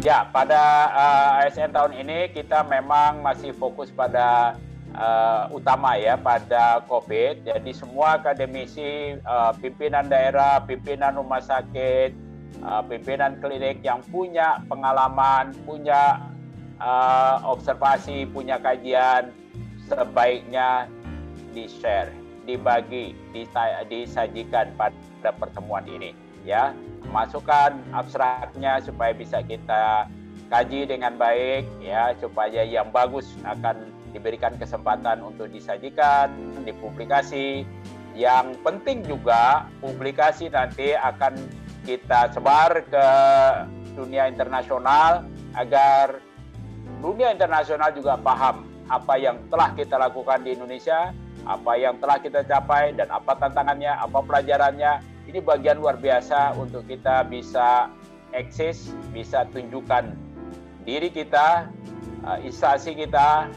Ya, pada ASN tahun ini kita memang masih fokus pada utama ya pada COVID. Jadi semua akademisi, pimpinan daerah, pimpinan rumah sakit, pimpinan klinik yang punya pengalaman, punya observasi, punya kajian, sebaiknya di-share, dibagi, disajikan pada pertemuan ini. Ya, masukkan abstraknya supaya bisa kita kaji dengan baik, ya, supaya yang bagus akan diberikan kesempatan untuk disajikan, dipublikasi. Yang penting juga publikasi nanti akan kita sebar ke dunia internasional agar dunia internasional juga paham apa yang telah kita lakukan di Indonesia, apa yang telah kita capai, dan apa tantangannya, apa pelajarannya. Ini bagian luar biasa untuk kita bisa eksis, bisa tunjukkan diri kita, instansi kita,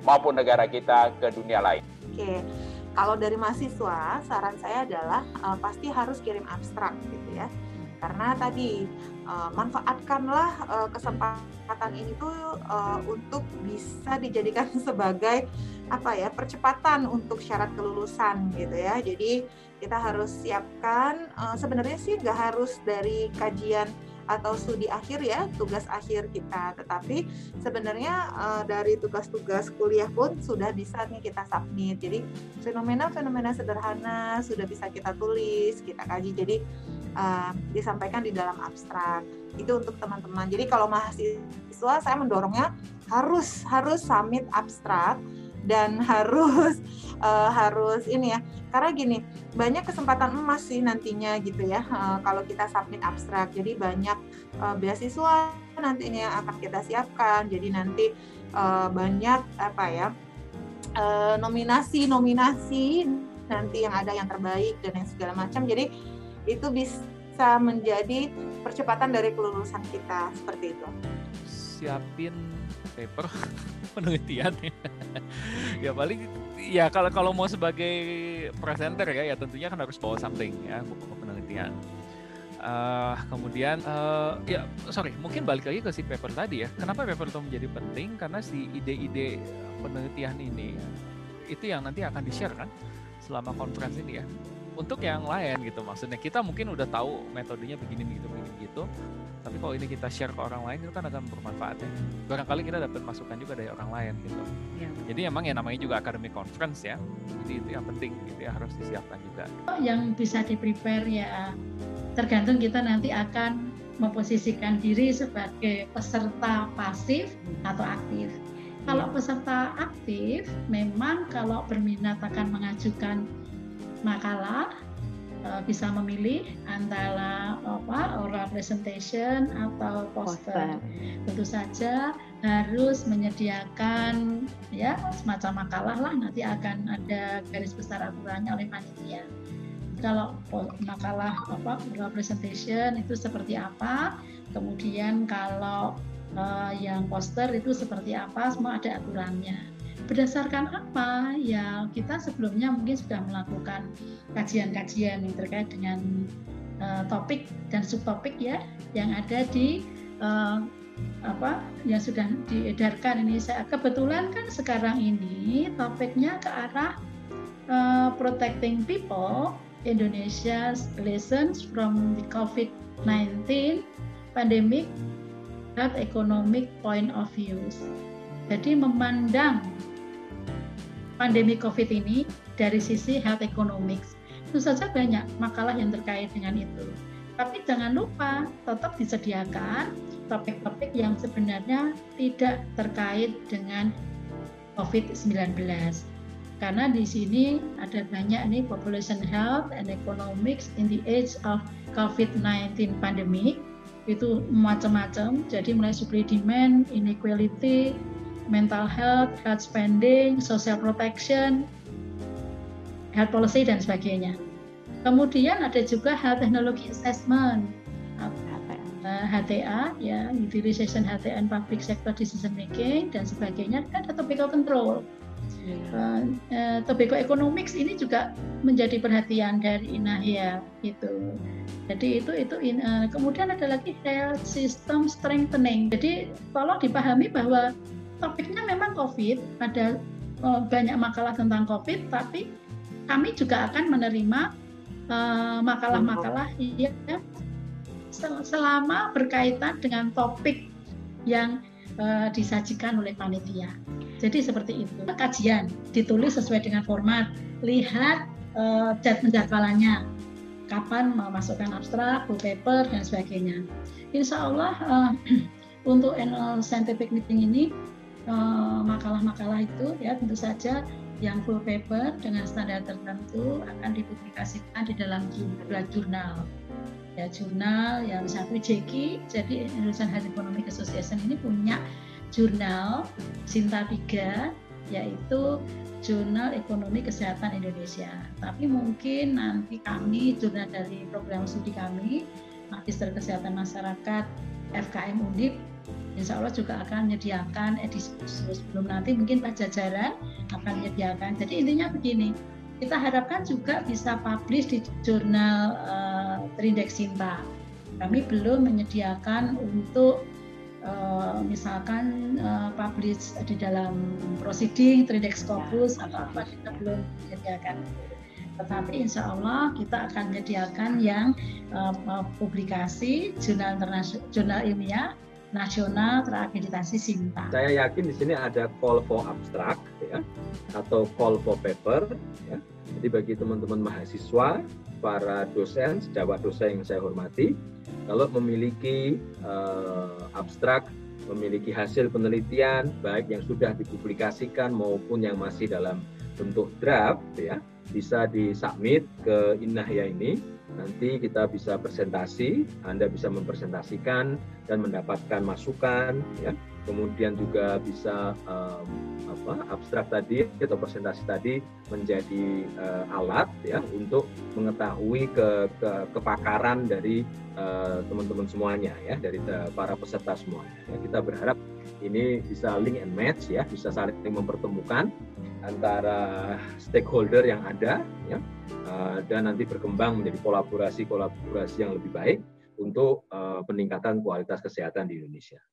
maupun negara kita ke dunia lain. Oke, kalau dari mahasiswa, saran saya adalah pasti harus kirim abstrak gitu ya. Karena tadi manfaatkanlah kesempatan ini tuh untuk bisa dijadikan sebagai percepatan untuk syarat kelulusan gitu ya. Jadi kita harus siapkan, sebenarnya sih nggak harus dari kajian atau studi akhir ya, tugas akhir kita, tetapi sebenarnya dari tugas-tugas kuliah pun sudah bisa nih kita submit. Jadi fenomena-fenomena sederhana sudah bisa kita tulis, kita kaji, jadi disampaikan di dalam abstrak. Itu untuk teman-teman. Jadi kalau mahasiswa saya mendorongnya harus submit abstrak dan harus ini ya, karena gini, banyak kesempatan emas sih nantinya gitu ya kalau kita submit abstrak. Jadi banyak beasiswa nantinya akan kita siapkan. Jadi nanti banyak nominasi nanti yang ada yang terbaik dan yang segala macam. Jadi itu bisa menjadi percepatan dari kelulusan kita, seperti itu. Siapin paper penelitian ya paling ya kalau mau sebagai presenter ya tentunya kan harus bawa something ya, buku penelitian. Kemudian mungkin balik lagi ke si paper tadi ya. Kenapa paper itu menjadi penting? Karena si ide-ide penelitian ini itu yang nanti akan di-share kan selama conference ini ya. Untuk yang lain gitu, maksudnya kita mungkin udah tahu metodenya begini gitu, tapi kalau ini kita share ke orang lain itu kan akan bermanfaat ya. Barangkali kita dapat masukan juga dari orang lain gitu. Ya. Jadi emang ya namanya juga academic conference ya, jadi itu yang penting gitu ya, harus disiapkan juga. Yang bisa di-prepare ya tergantung kita nanti akan memposisikan diri sebagai peserta pasif atau aktif. Kalau peserta aktif, memang kalau berminat akan mengajukan makalah, bisa memilih antara oral presentation atau poster. Tentu saja harus menyediakan ya semacam makalah lah, nanti akan ada garis besar aturannya oleh panitia. Kalau makalah oral presentation itu seperti apa, kemudian kalau yang poster itu seperti apa, semua ada aturannya. Berdasarkan apa? Ya kita sebelumnya mungkin sudah melakukan kajian-kajian yang terkait dengan topik dan subtopik ya yang ada di yang sudah diedarkan ini. Saya kebetulan kan sekarang ini topiknya ke arah protecting people, Indonesia's lessons from the COVID-19 pandemic health economic point of views. Jadi memandang pandemi COVID ini dari sisi health economics. Tentu saja banyak makalah yang terkait dengan itu. Tapi jangan lupa tetap disediakan topik-topik yang sebenarnya tidak terkait dengan COVID-19. Karena di sini ada banyak nih population health and economics in the age of COVID-19 pandemic. Itu macam-macam. Jadi mulai supply demand, inequality, mental health, health spending, social protection, health policy, dan sebagainya. Kemudian ada juga health technology assessment, HTA, ya, utilization HTA and public sector decision making, dan sebagainya. Ada tobacco control. Tobacco economics ini juga menjadi perhatian dari INAHIA gitu. Jadi kemudian ada lagi health system strengthening. Jadi tolong dipahami bahwa topiknya memang COVID, ada banyak makalah tentang COVID, tapi kami juga akan menerima makalah-makalah yang selama berkaitan dengan topik yang disajikan oleh panitia. Jadi seperti itu. Kajian ditulis sesuai dengan format, lihat penjadwalannya, kapan memasukkan abstrak, full paper, dan sebagainya. Insya Allah untuk annual scientific meeting ini makalah-makalah itu ya tentu saja yang full paper dengan standar tertentu akan dipublikasikan di dalam jurnal. Ya, jurnal yang misalnya JECI, jadi Indonesian Health Economic Association ini punya jurnal Sinta 3, yaitu Jurnal Ekonomi Kesehatan Indonesia. Tapi mungkin nanti kami, jurnal dari program studi kami, Magister Kesehatan Masyarakat FKM Undip, insya Allah juga akan menyediakan edisi khusus. Belum nanti mungkin Pak Jajaran akan menyediakan. Jadi intinya begini, kita harapkan juga bisa publish di jurnal Tridek Sinta. Kami belum menyediakan untuk misalkan publish di dalam proceeding, Tridek Scopus atau apa, kita belum menyediakan. Tetapi insya Allah kita akan menyediakan yang publikasi jurnal ilmiah nasional terakreditasi Sinta. Saya yakin di sini ada call for abstract ya, atau call for paper ya. Jadi bagi teman-teman mahasiswa, para dosen, sejawat dosen yang saya hormati, kalau memiliki abstrak, memiliki hasil penelitian baik yang sudah dipublikasikan maupun yang masih dalam bentuk draft ya, bisa disubmit ke Innahya ini. Nanti kita bisa presentasi, Anda bisa mempresentasikan dan mendapatkan masukan ya. Kemudian juga bisa abstrak tadi atau presentasi tadi menjadi alat ya untuk mengetahui kepakaran dari teman-teman semuanya ya, dari para peserta semuanya. Ya, kita berharap ini bisa link and match ya, bisa saling mempertemukan antara stakeholder yang ada ya, dan nanti berkembang menjadi kolaborasi yang lebih baik untuk peningkatan kualitas kesehatan di Indonesia.